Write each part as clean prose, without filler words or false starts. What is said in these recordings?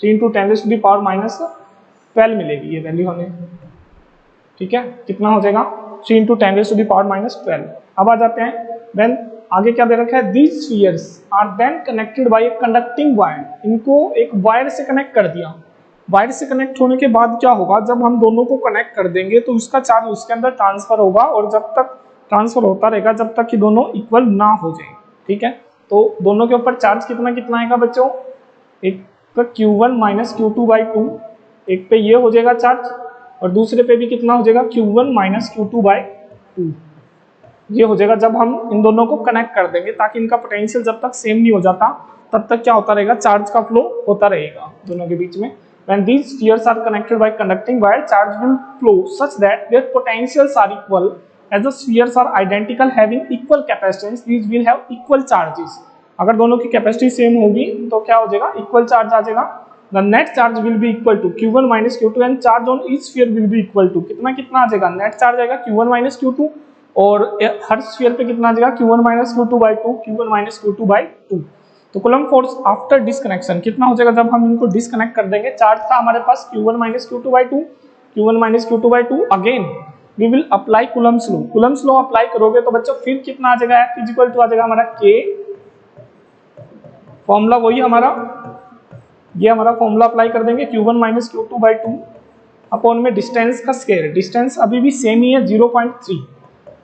3 into 10⁻⁻12 मिलेगी ये value हमें, ठीक है। कितना हो जाएगा 3 इंटू 10⁻⁻12। अब आ जाते हैं देन आगे क्या दे रखा है, these spheres are then connected by a conducting wire. इनको एक वायर से कनेक्ट कर दिया। वायर से कनेक्ट होने के बाद क्या होगा, जब हम दोनों को कनेक्ट कर देंगे तो उसका चार्ज उसके अंदर ट्रांसफर होगा, और जब तक ट्रांसफर होता रहेगा जब तक कि दोनों इक्वल ना हो जाए, ठीक है। तो दोनों के ऊपर चार्ज कितना कितना आएगा बच्चों, एक का Q1 माइनस Q2/2, एक पे ये हो जाएगा चार्ज और दूसरे पे भी कितना हो जाएगा Q1 माइनस Q2/2। ये हो जाएगा जब हम इन दोनों को कनेक्ट कर देंगे, ताकि इनका पोटेंशियल जब तक सेम नहीं हो जाता तब तक क्या होता रहेगा, चार्ज का फ्लो होता रहेगा दोनों के बीच में। When these spheres are connected by conducting wire, charge will flow such that their potentials are equal. As the spheres are identical having equal capacitance, these will have equal charges. अगर दोनों की capacity same होगी तो क्या हो जाएगा, equal charge आ जाएगा। The net charge will be equal to Q1 minus Q2 and charge on each sphere will be equal to, कितना कितना आ जाएगा, नेट चार्ज आएगा Q1 minus Q2 और हर स्फीयर पे कितना आ जाएगा Q1 minus Q2/2, Q1 minus Q2/2। तो कूलम्ब फोर्स आफ्टर डिस्कनेक्शन कितना हो जाएगा, जब हम इनको डिस्कनेक्ट कर देंगे, चार्ज था हमारे पास Q1 minus Q2/2, Q1 minus Q2/2। Again we will apply Coulomb's law. Coulomb's law apply करोगे तो बच्चों फिर कितना आ जाएगा, F इक्वल टू आ जाएगा हमारा K, फॉर्मूला वही हमारा, ये हमारा फॉर्मूला अप्लाई कर देंगे Q1 minus Q2/2 अपॉन में डिस्टेंस का स्क्वायर। डिस्टेंस अभी भी सेम ही है 0.3।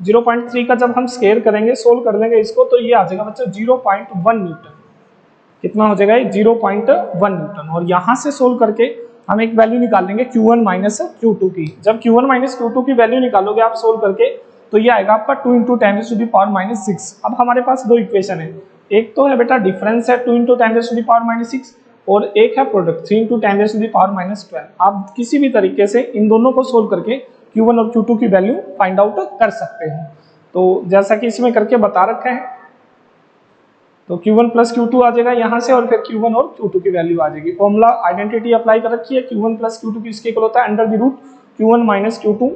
0.3 का जब हम स्क्वायर करेंगे, सोल्व कर देंगे इसको, तो ये आ जाएगा बच्चों 0.1 न्यूटन। कितना हो जाएगा ये 0.1 न्यूटन। और यहाँ से सोल्व करके हम एक वैल्यू निकाल लेंगे Q1 माइनस Q2 की। जब Q1 माइनस Q2 की वैल्यू निकालोगे आप सोल्व करके, तो ये आएगा आपका 2 इंटू 10⁻⁻6। अब हमारे पास दो इक्वेशन है, एक तो है बेटा डिफरेंस है 2 इंटू 10⁻⁻6 और एक है प्रोडक्ट 3 इंटू 10⁻⁻12। आप किसी भी तरीके से इन दोनों को सोल्व करके Q1 और Q2 की वैल्यू फाइंड आउट कर सकते हैं। तो जैसा कि इसमें करके बता रखा है, तो Q1 प्लस Q2 आ जाएगा यहाँ से, और फिर Q1 और Q2 की वैल्यू आ जाएगी। फॉर्मूला आइडेंटिटी अप्लाई कर रखी है, Q1 प्लस Q2 किसके इक्वल होता है, under the root Q1 minus Q2।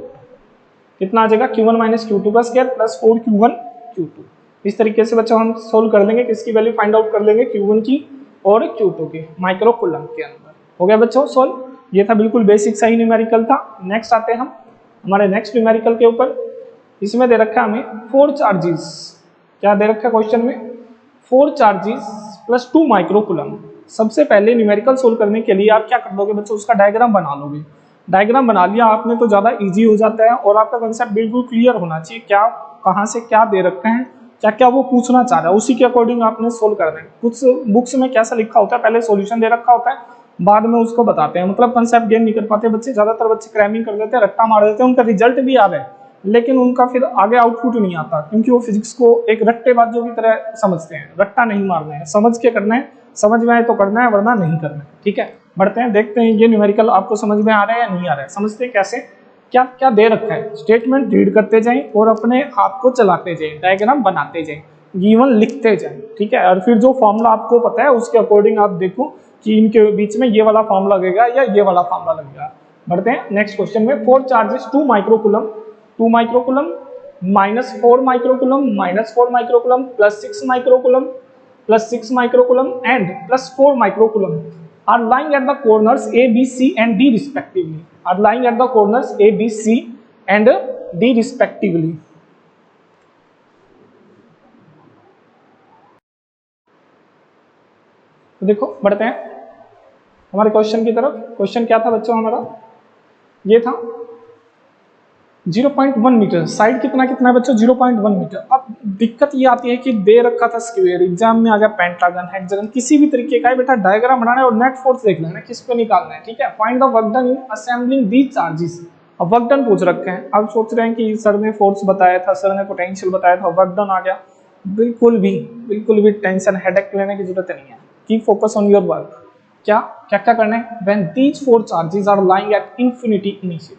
कितना आ जाएगा, Q1 माइनस Q2 का स्क्वायर प्लस 4Q1 Q2। इस तरीके से बच्चों हम सोल्व कर लेंगे, किसकी वैल्यू फाइंड आउट कर लेंगे, Q1 की और Q2 की, माइक्रो कूलम्ब के अंदर। हो गया बच्चों सोल्व। ये था बिल्कुल बेसिक सा ही न्यूमेरिकल था। नेक्स्ट आते हैं हम हमारे नेक्स्ट न्यूमेरिकल के ऊपर। इसमें दे रखा है हमें 4 चार्जेस, क्या दे रखा है क्वेश्चन में, 4 चार्जेस प्लस 2 माइक्रो कूलम्ब। सबसे पहले न्यूमेरिकल सोल्व करने के लिए आप क्या कर लोगे बच्चों, उसका डायग्राम बना लोगे। डायग्राम बना लिया आपने तो ज़्यादा इजी हो जाता है और आपका कंसेप्ट बिल्कुल क्लियर होना चाहिए, क्या कहाँ से क्या दे रखे हैं, क्या क्या वो पूछना चाह रहा है, उसी के अकॉर्डिंग आपने सोल्व करना है। कुछ बुक्स में कैसा लिखा होता है, पहले सॉल्यूशन दे रखा होता है, बाद में उसको बताते हैं, मतलब कंसेप्ट गेन नहीं कर पाते बच्चे, ज़्यादातर बच्चे क्रैमिंग कर देते हैं, रट्टा मार देते हैं, उनका रिजल्ट भी आ रहा है लेकिन उनका फिर आगे आउटपुट नहीं आता, क्योंकि वो फिजिक्स को एक रट्टेबाजों की तरह समझते हैं। रट्टा नहीं मारना है, समझ के करना है, समझ में आए तो करना है वरना नहीं करना है। ठीक है, बढ़ते हैं, देखते हैं ये न्यूमेरिकल आपको समझ में आ रहा है या नहीं आ रहा है। समझते हैं कैसे, क्या क्या दे रखा है। स्टेटमेंट रीड करते जाएं और अपने हाथ को चलाते जाएं, डायग्राम बनाते जाएं, गिवन लिखते जाएं। ठीक है, और फिर जो फॉर्मूला आपको पता है उसके अकॉर्डिंग आप देखो कि इनके बीच में ये वाला फॉर्मूला लगेगा या ये वाला फॉर्मूला लगेगा। बढ़ते हैं नेक्स्ट क्वेश्चन में। 4 charges 2 microcoulomb, 2 microcoulomb, -4 microcoulomb, -4 microcoulomb, +6 microcoulomb, +6 microcoulomb and +4 microcoulomb are lying at the corners A, B, C and D respectively. Are lying at the corners A, B, C and D respectively. तो देखो बढ़ते हैं हमारे question की तरफ। Question क्या था बच्चों हमारा, ये था 0.1 मीटर, साइड कितना कितना है बच्चों 0.1 मीटर। अब दिक्कत ये आती है कि दे रखा था स्क्वायर, एग्जाम में आ गया पेंटागन, हेक्सागन, किसी भी तरीके का है बेटा, डायग्राम बनाना है और नेट फोर्स देख लेना किस पे निकालना है। ठीक है, find the work done in assembling the charges. अब वर्क डन पूछ रखे हैं, अब सोच रहे हैं कि सर ने फोर्स बताया था, सर ने पोटेंशियल बताया था, वर्क डन आ गया। बिल्कुल भी टेंशन हेडेक लेने की जरूरत नहीं है, keep focus on your work. क्या क्या क्या करना है, when these 4 charges are lying at infinity initial.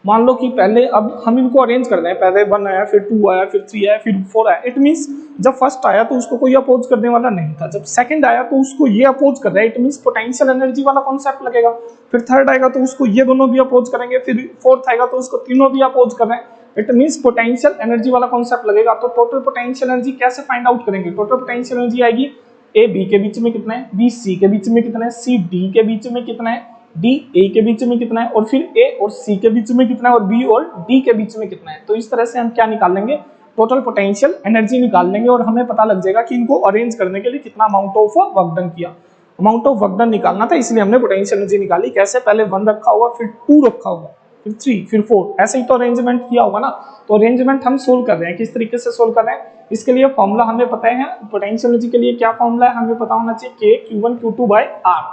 मान लो कि पहले अब हम इनको अरेंज कर रहे हैं, पहले 1 आया, फिर 2 आया, फिर 3 आया, फिर 4 आया। इट मींस जब फर्स्ट आया तो उसको कोई अपोज करने वाला नहीं था, जब सेकंड आया तो उसको ये अपोज कर रहा है, इट मींस पोटेंशियल एनर्जी वाला कॉन्सेप्ट लगेगा। फिर थर्ड आएगा तो उसको ये दोनों भी अपोज करेंगे, फिर फोर्थ आएगा तो उसको तीनों भी अपोज कर रहे हैं। इट मींस पोटेंशियल एनर्जी वाला कॉन्सेप्ट लगेगा। तो टोटल पोटेंशियल एनर्जी कैसे फाइंड आउट करेंगे, टोटल पोटेंशियल एनर्जी आएगी ए बी के बीच में कितना है, बी सी के बीच में कितना है, सी डी के बीच में कितना है, डी ए के बीच में कितना है, और फिर ए और सी के बीच में कितना है, और बी और डी के बीच में कितना है। तो इस तरह से हम क्या निकाल लेंगे, टोटल पोटेंशियल एनर्जी निकाल लेंगे और हमें पता लग जाएगा कि इनको अरेंज करने के लिए कितना अमाउंट ऑफ वर्क डन किया। अमाउंट ऑफ वर्क डन निकालना था, इसलिए हमने पोटेंशियल एनर्जी निकाली। कैसे, पहले 1 रखा होगा, फिर 2 रखा होगा, फिर 3, फिर 4, ऐसे ही तो अरेंजमेंट किया होगा ना। तो अरेंजमेंट हम सोल्व कर रहे हैं, किस तरीके से सोल्व कर रहे हैं, इसके लिए फॉर्मूला हमें पता है। पोटेंशियल एनर्जी के लिए क्या फॉर्मूला है हमें पता होना चाहिए, K Q1 Q2 by R।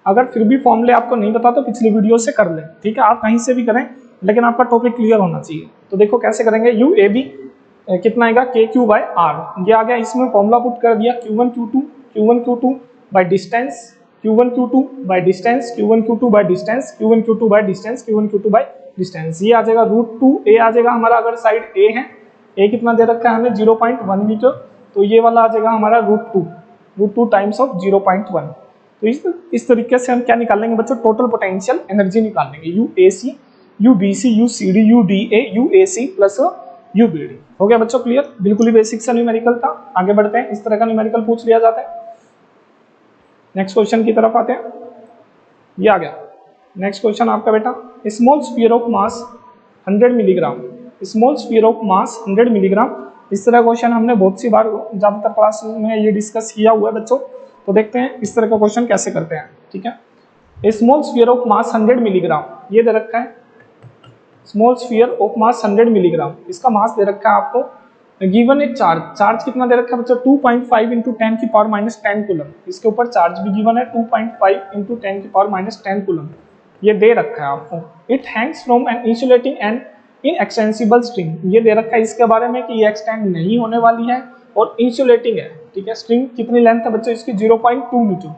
अगर फिर भी फॉर्मूले आपको नहीं पता तो पिछली वीडियो से कर लें। ठीक है, आप कहीं से भी करें लेकिन आपका टॉपिक क्लियर होना चाहिए। तो देखो कैसे करेंगे, यू ए बी कितना आएगा, KQ/R, ये आ गया। इसमें फॉर्मूला पुट कर दिया, Q1 Q2 by distance, Q1 Q2 by distance, Q1 Q2 by distance, Q1 Q2 by distance, Q1 Q2 by distance. ये आ जाएगा √2a आ जाएगा हमारा, अगर साइड a है, a कितना दे रखा है हमें 0.1 मीटर, तो ये वाला आ जाएगा हमारा √2 टाइम्स ऑफ 0.1। तो इस तरीके से हम क्या निकाल लेंगे बच्चों, टोटल पोटेंशियल एनर्जी निकाल लेंगे, UAC, UBC, UCD, UDA, UAC plus UBD। हो गया बच्चों क्लियर, बिल्कुल ही बेसिक सा न्यूमेरिकल था। आगे बढ़ते हैं, इस तरह का न्यूमेरिकल पूछ लिया जाता है। नेक्स्ट क्वेश्चन की तरफ आते हैं, ये आ गया नेक्स्ट क्वेश्चन आपका बेटा, small sphere of mass 100 milligram, small sphere of mass 100 milligram. इस तरह क्वेश्चन हमने बहुत सी बार ज्यादातर क्लास में ये डिस्कस किया हुआ है बच्चों। तो देखते हैं इस तरह का क्वेश्चन कैसे करते हैं। ठीक है, small sphere of mass 100 milligram, ये दे रखा है small sphere of mass 100 milligram, इसका मास दे रखा है आपको। गिवन एक चार्ज कितना दे रखा है बच्चों, 2.5 × 10⁻⁻10 कूलम। इसके ऊपर चार्ज भी गिवन है 2.5 × 10⁻⁻10 कूलम, ये दे रखा है आपको। It hangs from an insulating and inextensible string, ये दे रखा है इसके बारे में कि ये एक्सटेंड नहीं होने वाली है और इंसुलेटिंग है। ठीक है, स्ट्रिंग कितनी लेंथ है बच्चों इसकी, 0.2 मीटर।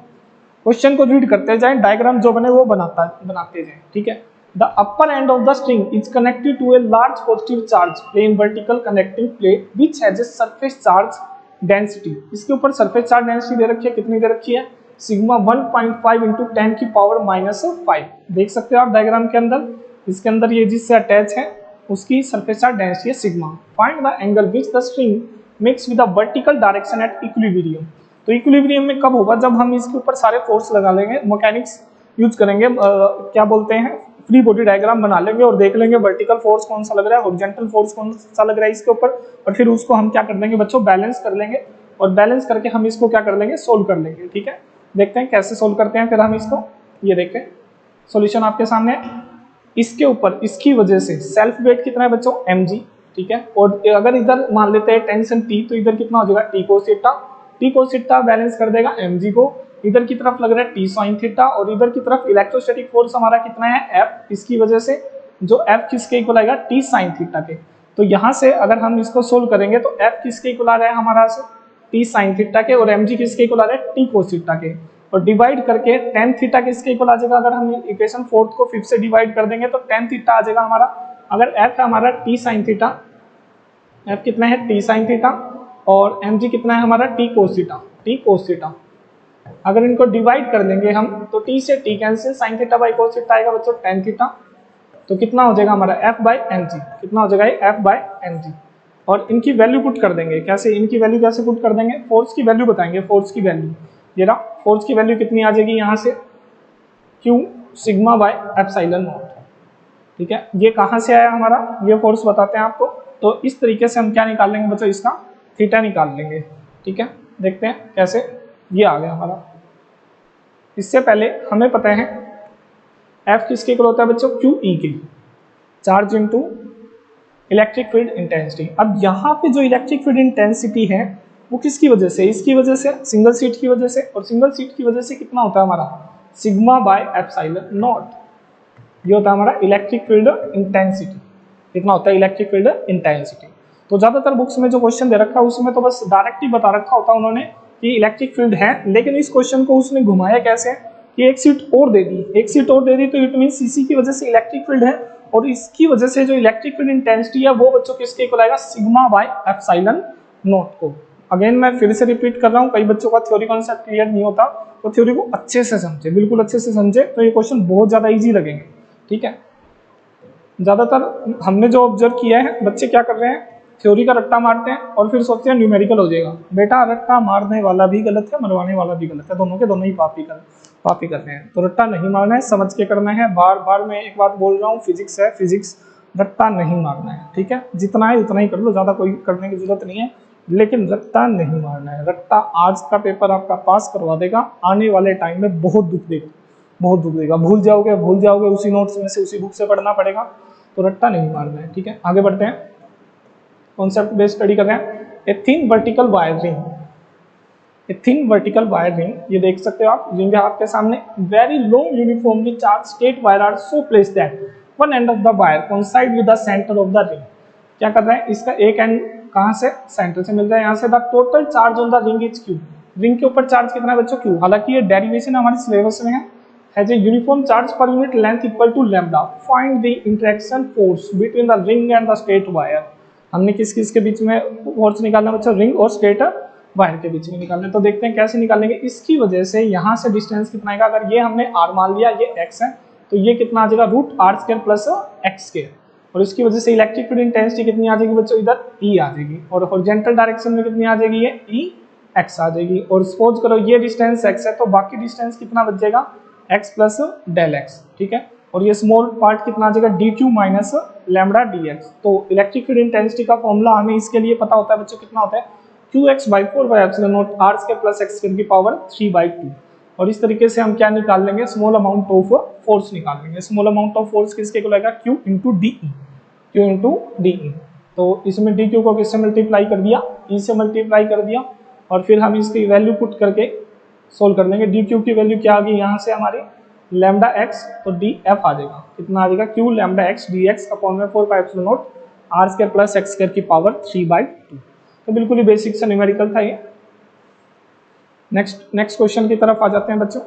क्वेश्चन को रीड करते जाएं, डायग्राम जो बने वो बनाते जाएं। ठीक है, the upper end of the string is connected to a large positive charge plane vertical connecting plate which has a surface charge density. इसके ऊपर सरफेस चार्ज डेंसिटी दे रखी है, कितनी दे रखी है, सिग्मा 1.5 × 10⁻⁵ देख सकते हो आप डायग्राम के अंदर। इसके अंदर ये जिससे अटैच है उसकी सरफेस चार्ज डेंसिटी है sigma. Find the angle which the string makes with the vertical direction at equilibrium. तो इक्विलिब्रियम में कब होगा, जब हम इसके ऊपर सारे फोर्स लगा लेंगे, मैकेनिक्स यूज करेंगे, क्या बोलते हैं, फ्री बॉडी डायग्राम बना लेंगे और देख लेंगे वर्टिकल फोर्स कौन सा लग रहा है, हॉरिजॉन्टल फोर्स कौन सा लग रहा है इसके ऊपर, और फिर उसको हम क्या कर देंगे बच्चों, बैलेंस कर लेंगे, और बैलेंस करके हम इसको क्या कर लेंगे, सोल्व कर लेंगे। ठीक है, देखते हैं कैसे सोल्व करते हैं फिर हम इसको। ये देखें सॉल्यूशन आपके सामने है। इसके ऊपर इसकी वजह से सेल्फ वेट कितना है बच्चों mg, ठीक है। और अगर इधर मान लेते हैं टेंशन t, तो इधर कितना हो जाएगा t cos theta. t cos theta balance कर देगा mg को, इधर की तरफ लग रहा है t sin थीटा, और इधर की तरफ इलेक्ट्रोस्टैटिक फोर्स हमारा कितना है f, इसकी वजह से जो f किसके इक्वल आएगा t sin थीटा के। तो यहाँ से अगर हम इसको सोल्व करेंगे तो f किसके इक्वल आ रहा है हमारा से t sin थीटा के, और mg किसके इक्वल आ रहा है t cos थीटा के, और डिवाइड करके tan थीटा किसके इक्वल आ जाएगा। अगर हम इक्वेशन 4 को 5 से डिवाइड कर देंगे तो tan थीटा आ जाएगा हमारा। अगर f है हमारा t sin थीटा, f कितना है t sin थीटा, और mg कितना है हमारा t cos theta, t cos theta. अगर इनको डिवाइड कर देंगे हम तो t से t cancel, sin theta by cos theta आएगा बच्चों tan थीटा। तो कितना हो जाएगा हमारा f बाई mg, कितना हो जाएगा f बाई mg। और इनकी वैल्यू पुट कर देंगे, कैसे इनकी वैल्यू कैसे पुट कर देंगे, फोर्स की वैल्यू बताएंगे, फोर्स की वैल्यू। ये रहा फोर्स की वैल्यू कितनी आ जाएगी यहाँ से Q sigma by epsilon not, ठीक है। ये कहाँ से आया हमारा, ये फोर्स बताते हैं आपको। तो इस तरीके से हम क्या निकाल लेंगे बच्चों, इसका थीटा निकाल लेंगे, ठीक है। देखते हैं कैसे, ये आ गया हमारा। इससे पहले हमें पता है F किसके इक्वल होता है बच्चों, QE के, charge into electric field intensity. अब यहाँ पे जो इलेक्ट्रिक फील्ड इंटेंसिटी है वो किसकी वजह से, इसकी वजह से, सिंगल सीट की वजह से, और सिंगल सीट की वजह से कितना होता है हमारा सिग्मा बाय एप्सिलॉन नॉट। ये होता है हमारा इलेक्ट्रिक फील्ड इंटेंसिटी, कितना होता है इलेक्ट्रिक फील्ड इंटेंसिटी। तो ज्यादातर बुक्स में जो क्वेश्चन दे रखा है उसमें तो बस डायरेक्ट ही बता रखा होता है उन्होंने कि इलेक्ट्रिक फील्ड है, लेकिन इस क्वेश्चन को उसने घुमाया कैसे कि एक सीट और दे दी, एक सीट और दे दी, तो इट मीन सीसी की वजह से इलेक्ट्रिक फील्ड है, और इसकी वजह से जो इलेक्ट्रिक फील्ड इंटेंसिटी है वो बच्चों किसके इक्वल आएगा, सिग्मा बाय एप्सिलॉन नॉट को। अगेन मैं फिर से रिपीट कर रहा हूँ, कई बच्चों का थ्योरी कॉन्सेप्ट क्लियर नहीं होता, तो थ्योरी को अच्छे से समझे, बिल्कुल अच्छे से समझे, तो ये क्वेश्चन बहुत ज्यादा इजी लगेंगे, ठीक है। ज्यादातर हमने जो ऑब्जर्व किया है, बच्चे क्या कर रहे हैं, थ्योरी का रट्टा मारते हैं और फिर सोचते हैं न्यूमेरिकल हो जाएगा। बेटा रट्टा मारने वाला भी गलत है, मरवाने वाला भी गलत है, दोनों के दोनों ही पापी कर रहे हैं। तो रट्टा नहीं मारना है, समझ के करना है। बार बार मैं एक बात बोल रहा हूँ, फिजिक्स है, फिजिक्स रट्टा नहीं मारना है, ठीक है। जितना है उतना ही कर लो, ज्यादा कोई करने की जरूरत नहीं है, लेकिन रट्टा नहीं मारना है। रट्टा आज का पेपर आपका पास करवा देगा, आने वाले टाइम में बहुत दुख देगा, बहुत दुख देगा। भूल जाओगे, उसी नोट्स में से, उसी बुक से पढ़ना पड़ेगा। तो रट्टा नहीं मारना है, ठीक है। आगे बढ़ते हैं, कॉन्सेप्ट बेस्ड स्टडी कर रहे हैं। A thin vertical wire ring, a thin vertical wire ring, ये देख सकते हो आप, रिंग है आपके सामने। Very long uniformly charge straight wire are so placed that one end of the wire coincide with the centre of the ring. क्या कर रहे हैं, इसका एक एंड कहाँ से, सेंटर से मिल रहा है, यहाँ से। The total charge on the ring is Q, ring के ऊपर चार्ज कितना है बच्चों, Q। हालांकि ये डेरिवेशन हमारे सिलेबस में है। Has a uniform charge per unit length equal to lambda, find the interaction force between the ring and the straight wire. हमने किस किस के बीच में फोर्स निकालना बच्चों, रिंग और स्ट्रेट वायर के बीच में निकालना है। तो देखते हैं कैसे निकालेंगे। इसकी वजह से यहाँ से डिस्टेंस कितना आएगा, अगर ये हमने r मान लिया, ये x है, तो ये कितना आ जाएगा, root R square plus x square. और इसकी वजह से इलेक्ट्रिक फील्ड इंटेंसिटी कितनी आ जाएगी बच्चों, इधर E आ जाएगी, और हॉरिजॉन्टल डायरेक्शन में कितनी आ जाएगी, ये E x आ जाएगी। और सपोज करो ये डिस्टेंस x है, तो बाकी डिस्टेंस कितना बच जाएगा, x प्लस डेल x, ठीक है। और ये स्मॉल पार्ट कितना आ जाएगा, dq माइनस लैम्डा dx। तो इलेक्ट्रिक फील्ड इंटेंसिटी का फॉर्मूला हमें इसके लिए पता होता है बच्चों, कितना होता है, qx by 4 by epsilon not r square plus x square की पावर 3/2। और इस तरीके से हम क्या निकाल लेंगे, स्मॉल अमाउंट ऑफ फोर्स निकाल लेंगे। स्मॉल अमाउंट ऑफ फोर्स किसके इक्वल आएगा, q इंटू डी। तो इसमें dq को किससे मल्टीप्लाई कर दिया, e से मल्टीप्लाई कर दिया, और फिर हम इसकी वैल्यू पुट करके सोल्व कर लेंगे। dq की वैल्यू क्या आ गई यहाँ से हमारी, लैम्डा x, तो df आ जाएगा, कितना आ जाएगा, q lambda x dx upon में 4 pi epsilon not r square plus x square की पावर 3/2। तो बिल्कुल ही बेसिक सा न्यूमेरिकल था ये। नेक्स्ट क्वेश्चन की तरफ आ जाते हैं बच्चों।